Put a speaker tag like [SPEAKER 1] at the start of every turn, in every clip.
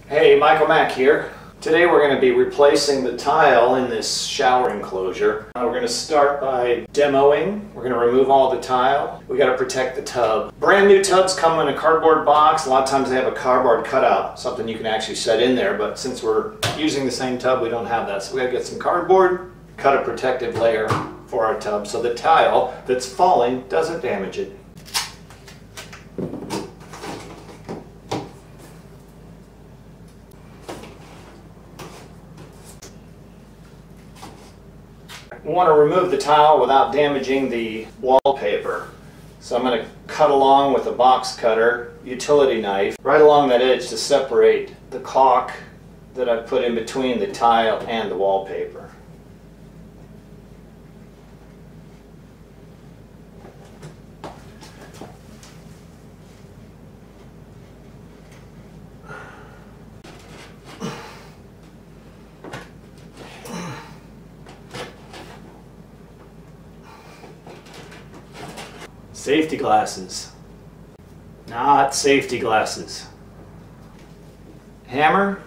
[SPEAKER 1] Hey, Michael Mack here. Today we're going to be replacing the tile in this shower enclosure. We're going to start by demoing. We're going to remove all the tile. We got to protect the tub. Brand new tubs come in a cardboard box. A lot of times they have a cardboard cutout, something you can actually set in there, but since we're using the same tub, we don't have that. So we got to get some cardboard, cut a protective layer for our tub so the tile that's falling doesn't damage it. We want to remove the tile without damaging the wallpaper. So I'm going to cut along with a box cutter, utility knife, right along that edge to separate the caulk that I put in between the tile and the wallpaper. Safety glasses. Not safety glasses. Hammer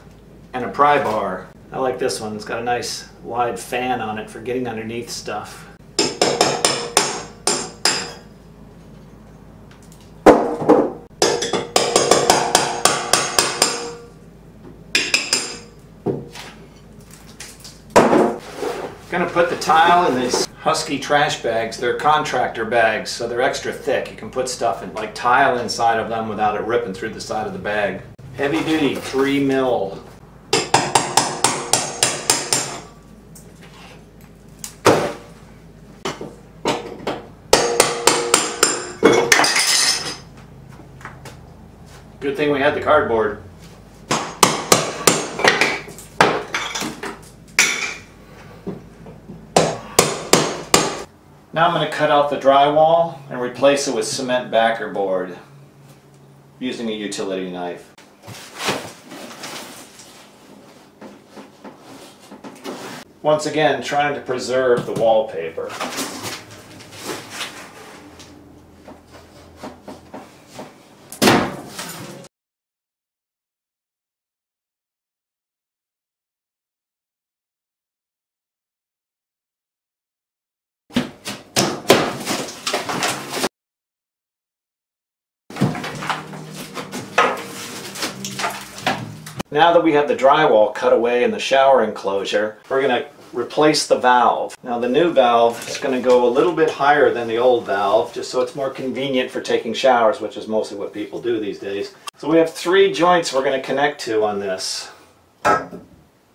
[SPEAKER 1] and a pry bar. I like this one. It's got a nice wide fan on it for getting underneath stuff. I'm going to put the tile in these Husky trash bags. They're contractor bags, so they're extra thick. You can put stuff in, like tile inside of them without it ripping through the side of the bag. Heavy duty, 3 mil. Good thing we had the cardboard. Now I'm going to cut out the drywall and replace it with cement backer board using a utility knife. Once again, trying to preserve the wallpaper. Now that we have the drywall cut away in the shower enclosure, we're going to replace the valve. Now the new valve is going to go a little bit higher than the old valve, just so it's more convenient for taking showers, which is mostly what people do these days. So we have 3 joints we're going to connect to on this. We're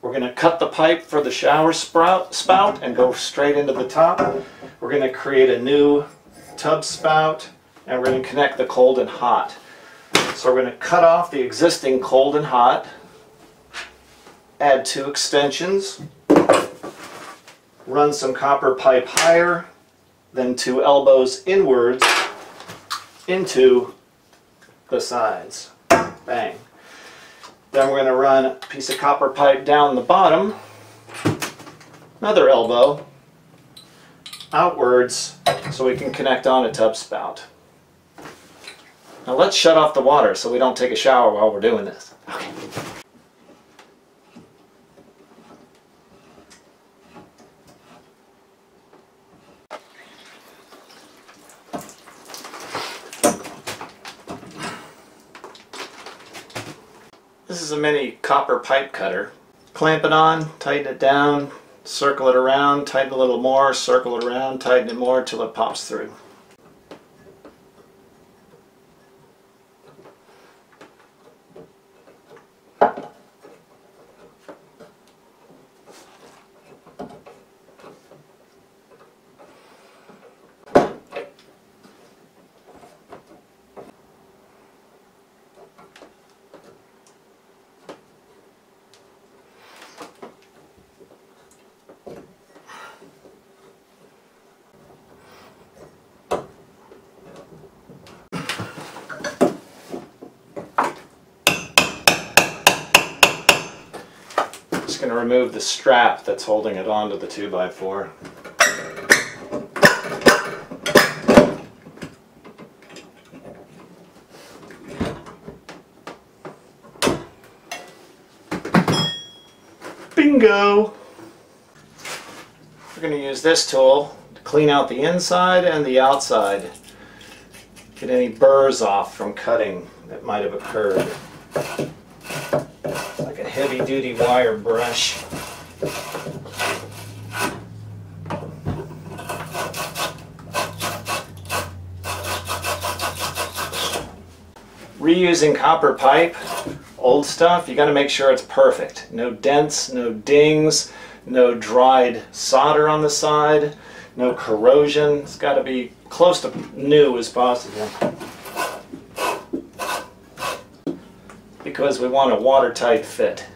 [SPEAKER 1] going to cut the pipe for the shower spout and go straight into the top. We're going to create a new tub spout, and we're going to connect the cold and hot. So we're going to cut off the existing cold and hot, add 2 extensions, run some copper pipe higher, then 2 elbows inwards into the sides. Bang. Then we're going to run a piece of copper pipe down the bottom, another elbow, outwards so we can connect on a tub spout. Now let's shut off the water so we don't take a shower while we're doing this. Okay. This is a mini copper pipe cutter. Clamp it on, tighten it down, circle it around, tighten a little more, circle it around, tighten it more until it pops through. Going to remove the strap that's holding it onto the 2x4. Bingo! We're going to use this tool to clean out the inside and the outside. Get any burrs off from cutting that might have occurred. Like a heavy-duty wire brush. Reusing copper pipe, old stuff, you got to make sure it's perfect. No dents, no dings, no dried solder on the side, no corrosion. It's got to be close to new as possible, because we want a watertight fit.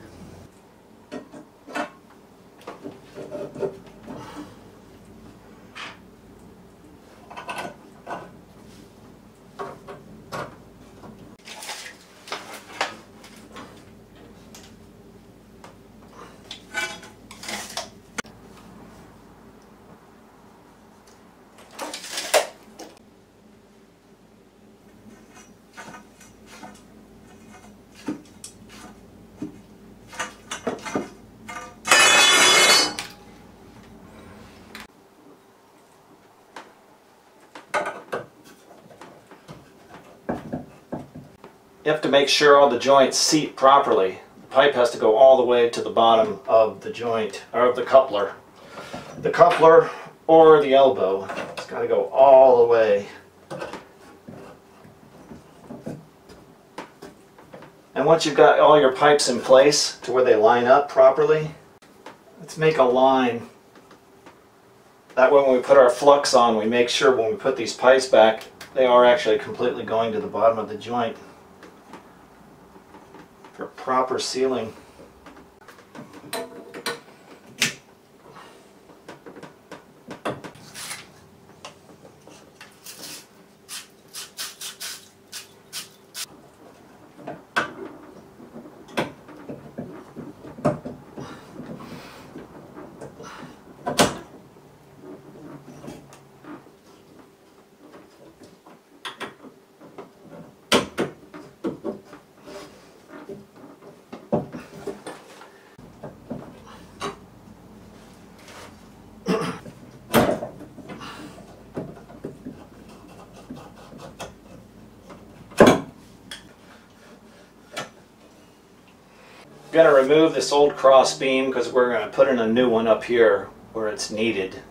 [SPEAKER 1] You have to make sure all the joints seat properly. The pipe has to go all the way to the bottom of the joint, or of the coupler. The coupler or the elbow. It's got to go all the way. And once you've got all your pipes in place to where they line up properly, let's make a line. That way when we put our flux on, we make sure when we put these pipes back, they are actually completely going to the bottom of the joint for proper sealing. We're going to remove this old cross beam because we're going to put in a new one up here where it's needed.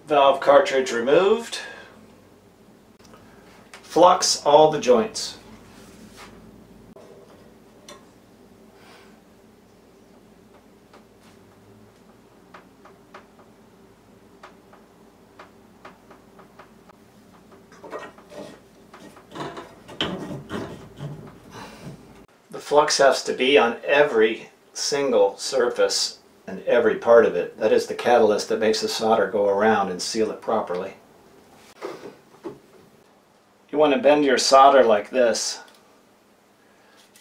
[SPEAKER 1] Valve cartridge removed. Flux all the joints. The flux has to be on every single surface and every part of it. That is the catalyst that makes the solder go around and seal it properly. You want to bend your solder like this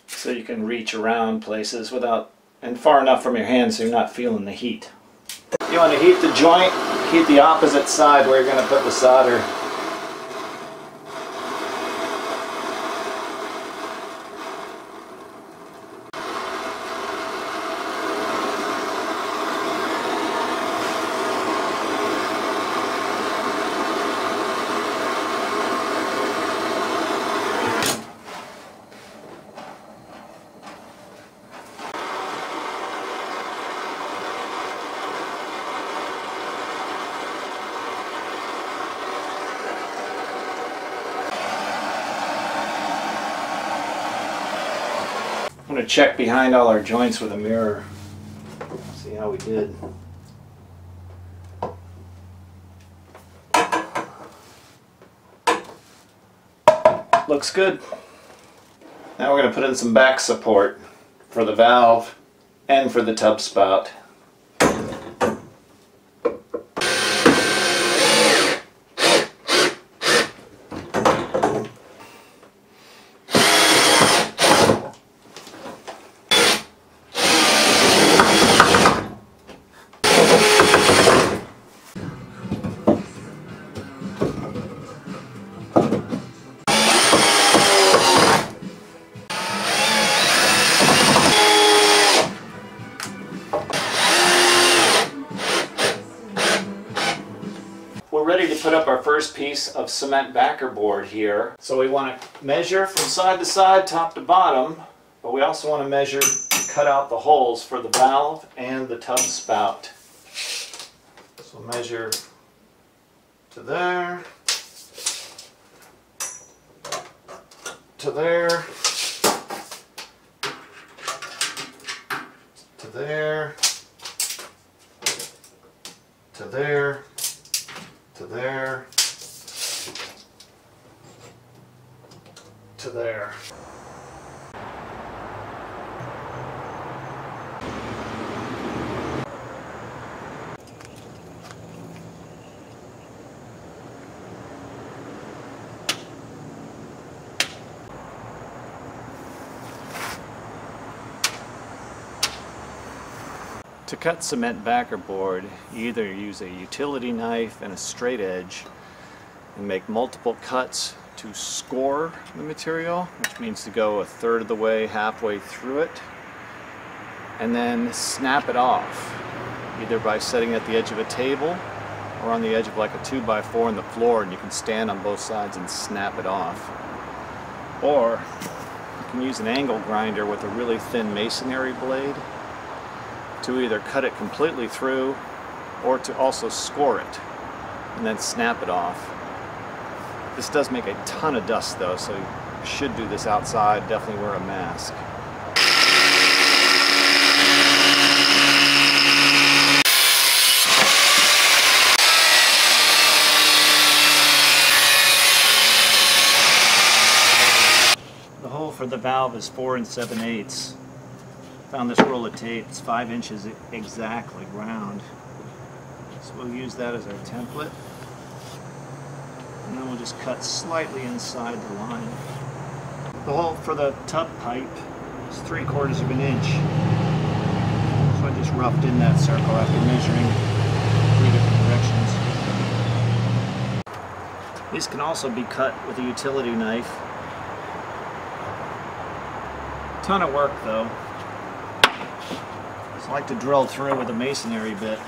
[SPEAKER 1] so you can reach around places without, and far enough from your hand so you're not feeling the heat. You want to heat the joint, heat the opposite side where you're going to put the solder. I'm going to check behind all our joints with a mirror. See how we did. Looks good. Now we're going to put in some back support for the valve and for the tub spout. ready to put up our first piece of cement backer board here. So we want to measure from side to side, top to bottom, but we also want to measure and cut out the holes for the valve and the tub spout. So measure to there, to there, to there, to there, to there, to there. To cut cement backer board, you either use a utility knife and a straight edge and make multiple cuts to score the material, which means to go a third of the way, halfway through it, and then snap it off, either by setting at the edge of a table or on the edge of like a 2x4 on the floor, and you can stand on both sides and snap it off. Or you can use an angle grinder with a really thin masonry blade to either cut it completely through or to also score it and then snap it off. This does make a ton of dust though, so you should do this outside. Definitely wear a mask. The hole for the valve is 4 7/8. Found this roll of tape. It's 5 inches exactly round. So we'll use that as our template. And then we'll just cut slightly inside the line. The hole for the tub pipe is 3/4 of an inch. So I just roughed in that circle after measuring 3 different directions. These can also be cut with a utility knife. Ton of work though. So I like to drill through with a masonry bit.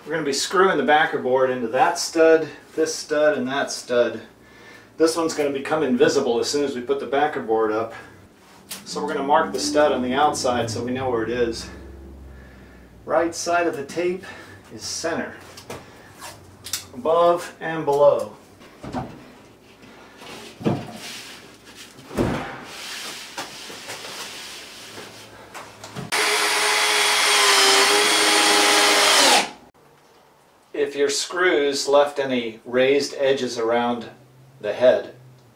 [SPEAKER 1] We're going to be screwing the backer board into that stud, this stud, and that stud. This one's going to become invisible as soon as we put the backer board up. So we're going to mark the stud on the outside so we know where it is. Right side of the tape is center, above and below. If your screws left any raised edges around the head,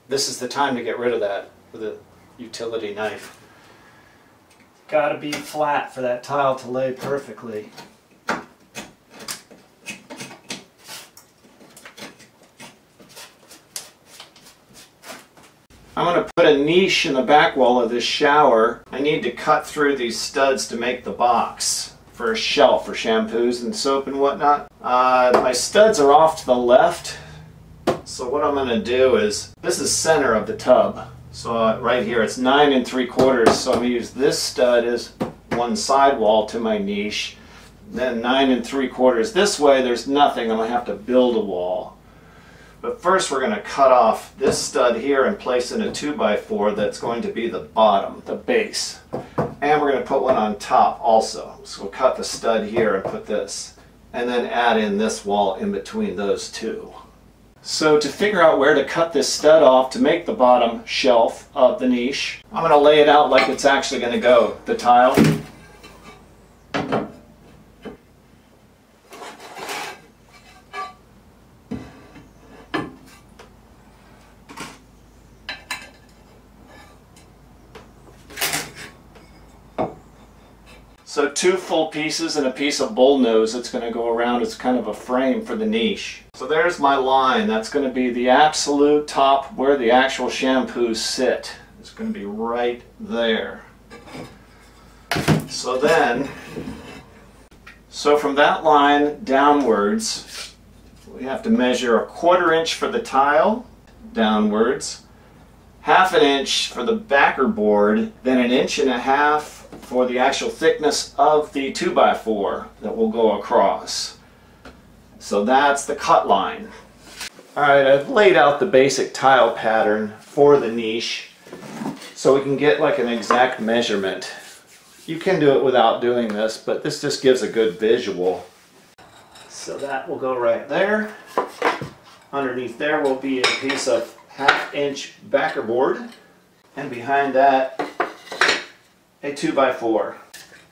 [SPEAKER 1] this is the time to get rid of that with a utility knife. Got to be flat for that tile to lay perfectly. I'm going to put a niche in the back wall of this shower. I need to cut through these studs to make the box for a shelf for shampoos and soap and whatnot. My studs are off to the left, so what I'm going to do is, this is center of the tub, so right here it's 9 3/4, so I'm going to use this stud as one side wall to my niche, then 9 3/4 this way. There's nothing, I'm going to have to build a wall. But first we're going to cut off this stud here and place in a 2x4 that's going to be the bottom, the base. And we're going to put one on top also. So we'll cut the stud here and put this. And then add in this wall in between those two. So to figure out where to cut this stud off to make the bottom shelf of the niche, I'm going to lay it out like it's actually going to go, the tile. So 2 full pieces and a piece of bull nose that's going to go around as kind of a frame for the niche. So there's my line. That's going to be the absolute top where the actual shampoos sit. It's going to be right there. So from that line downwards, we have to measure 1/4 inch for the tile downwards, 1/2 inch for the backer board, then 1.5 inches for the actual thickness of the 2x4 that will go across. So that's the cut line. Alright, I've laid out the basic tile pattern for the niche so we can get like an exact measurement. You can do it without doing this, but this just gives a good visual. So that will go right there. Underneath there will be a piece of 1/2 inch backer board, and behind that a 2x4.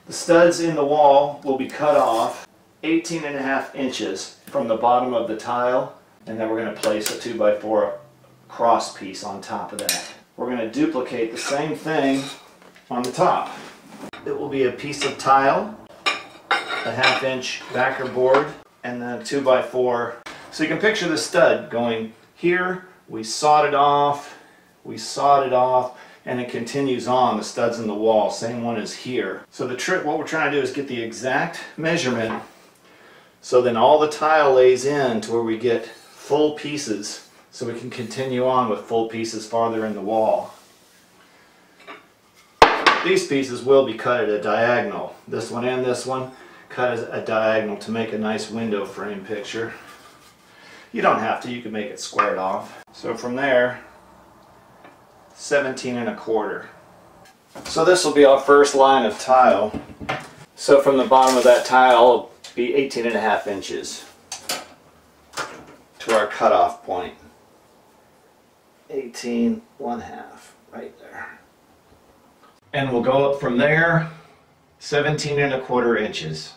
[SPEAKER 1] The studs in the wall will be cut off 18.5 inches from the bottom of the tile, and then we're going to place a 2x4 cross piece on top of that. We're going to duplicate the same thing on the top. It will be a piece of tile, a 1/2 inch backer board, and then a 2x4. So you can picture the stud going here, we sawed it off, and it continues on, the studs in the wall, same one as here. So what we're trying to do is get the exact measurement, so then all the tile lays in to where we get full pieces, so we can continue on with full pieces farther in the wall. These pieces will be cut at a diagonal. This one and this one cut at a diagonal to make a nice window frame picture. You don't have to, you can make it squared off. So from there, 17.25. So this will be our first line of tile. So from the bottom of that tile will be 18.5 inches to our cutoff point. 18.5 right there. And we'll go up from there 17.25 inches.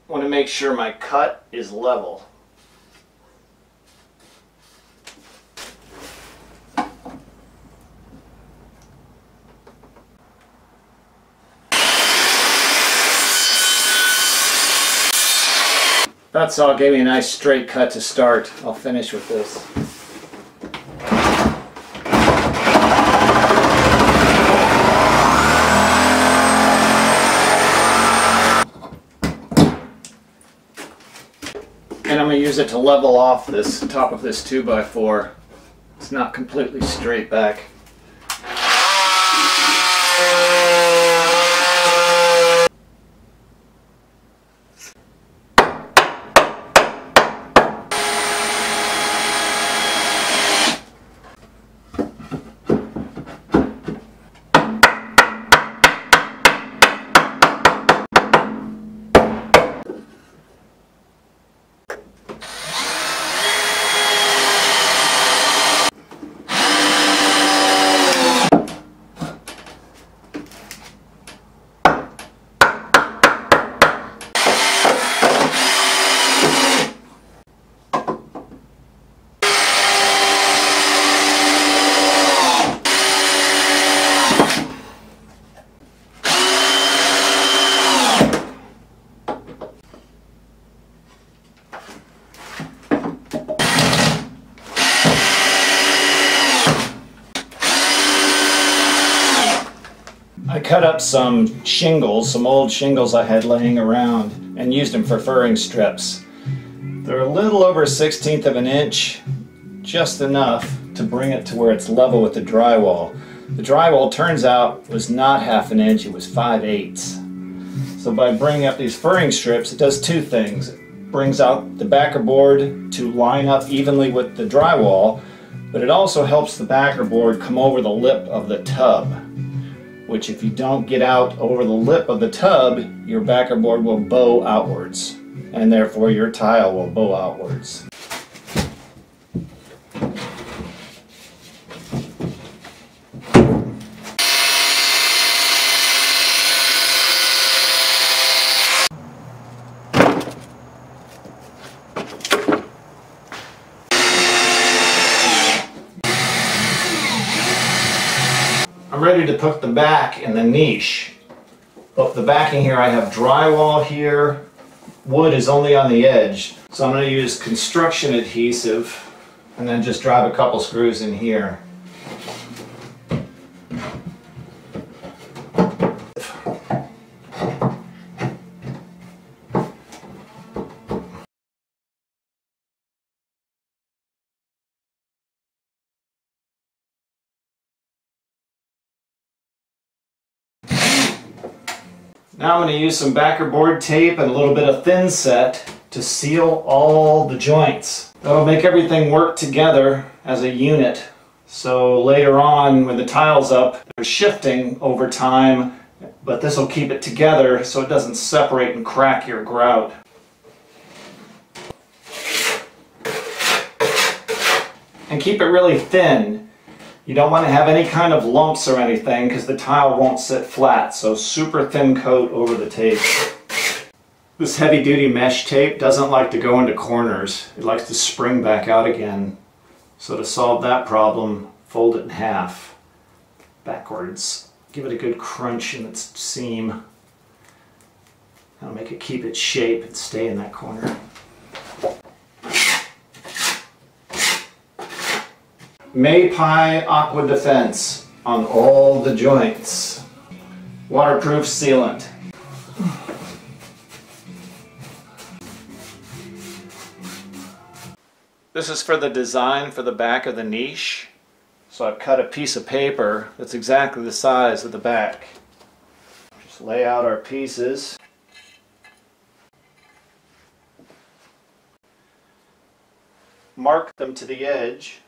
[SPEAKER 1] I want to make sure my cut is level. That saw gave me a nice straight cut to start. I'll finish with this. And I'm going to use it to level off this top of this 2x4. It's not completely straight back. I cut up some shingles, some old shingles I had laying around, and used them for furring strips. They're a little over 1/16 of an inch, just enough to bring it to where it's level with the drywall. The drywall, turns out, was not 1/2 inch, it was 5/8. So by bringing up these furring strips, it does two things. It brings out the backer board to line up evenly with the drywall, but it also helps the backer board come over the lip of the tub, which if you don't get out over the lip of the tub, your backer board will bow outwards, and therefore your tile will bow outwards. I'm ready to put the back in the niche. Look, the backing here, I have drywall here. Wood is only on the edge. So I'm going to use construction adhesive and then just drive a couple screws in here. Now I'm going to use some backer board tape and a little bit of thin set to seal all the joints. That'll make everything work together as a unit. So later on when the tile's up, they're shifting over time, but this will keep it together so it doesn't separate and crack your grout. And keep it really thin. You don't want to have any kind of lumps or anything because the tile won't sit flat, so super thin coat over the tape. This heavy duty mesh tape doesn't like to go into corners. It likes to spring back out again. So to solve that problem, fold it in half backwards. Give it a good crunch in its seam. That'll make it keep its shape and stay in that corner. Maypie Aqua Defense on all the joints. Waterproof sealant. This is for the design for the back of the niche. So I've cut a piece of paper that's exactly the size of the back. Just lay out our pieces. Mark them to the edge.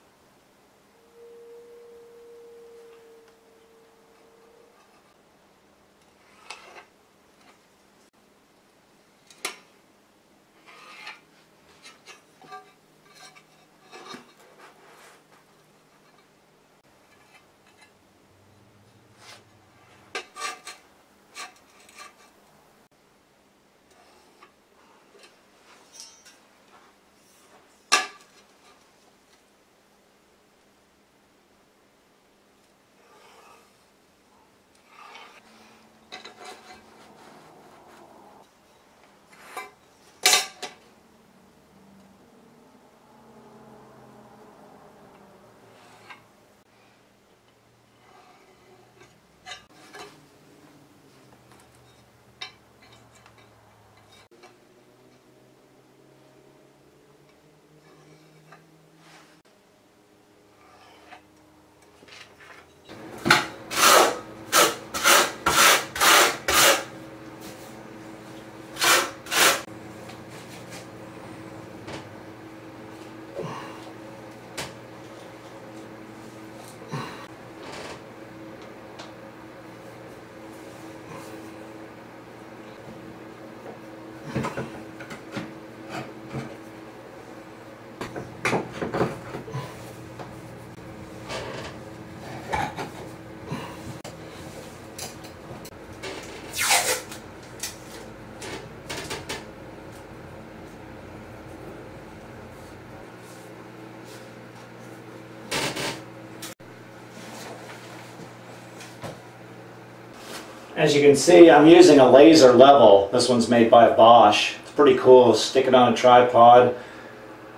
[SPEAKER 1] As you can see, I'm using a laser level. This one's made by Bosch. It's pretty cool. Stick it on a tripod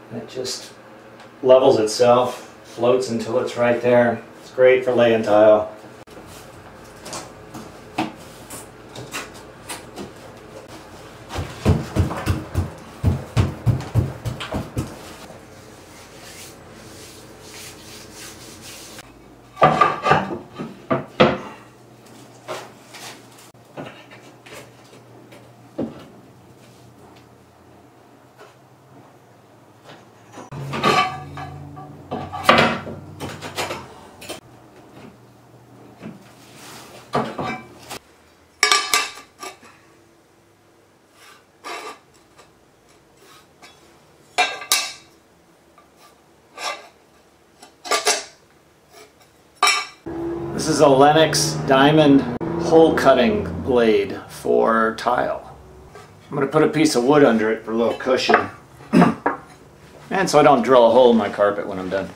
[SPEAKER 1] and it just levels itself, floats until it's right there. It's great for laying tile. This is a Lennox diamond hole cutting blade for tile. I'm going to put a piece of wood under it for a little cushion. And so I don't drill a hole in my carpet when I'm done.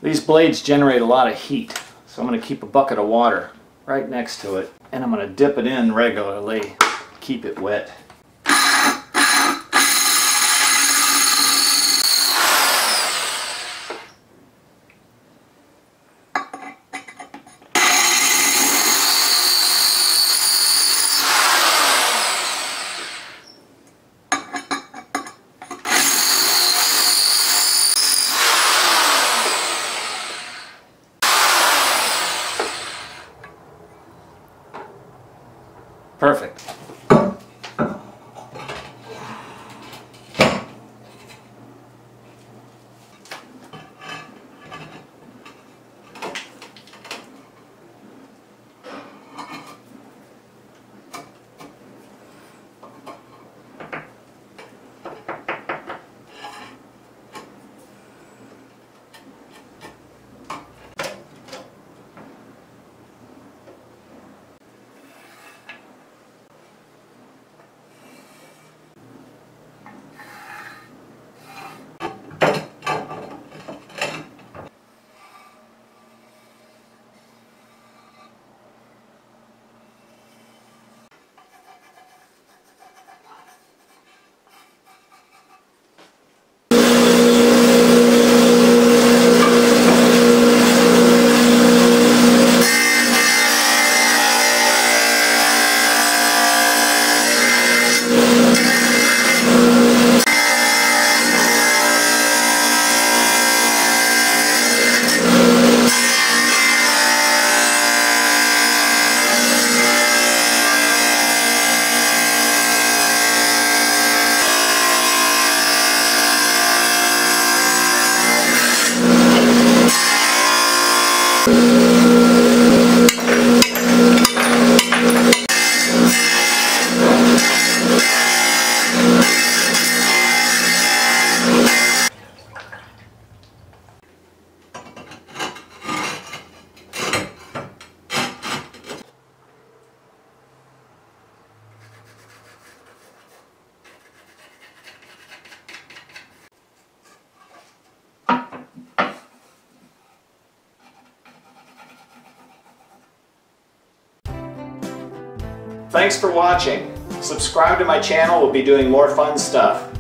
[SPEAKER 1] These blades generate a lot of heat, So I'm going to keep a bucket of water right next to it, and I'm going to dip it in regularly, keep it wet. Perfect. Thanks for watching. Subscribe to my channel, we'll be doing more fun stuff.